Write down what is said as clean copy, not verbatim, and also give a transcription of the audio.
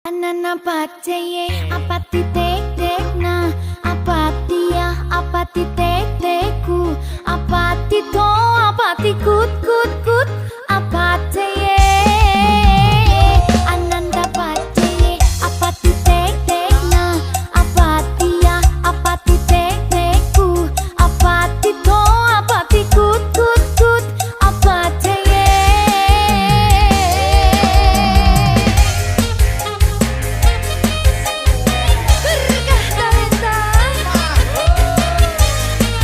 Anana paceye apati tek tek na apati ya apati tek teku apati to apatiku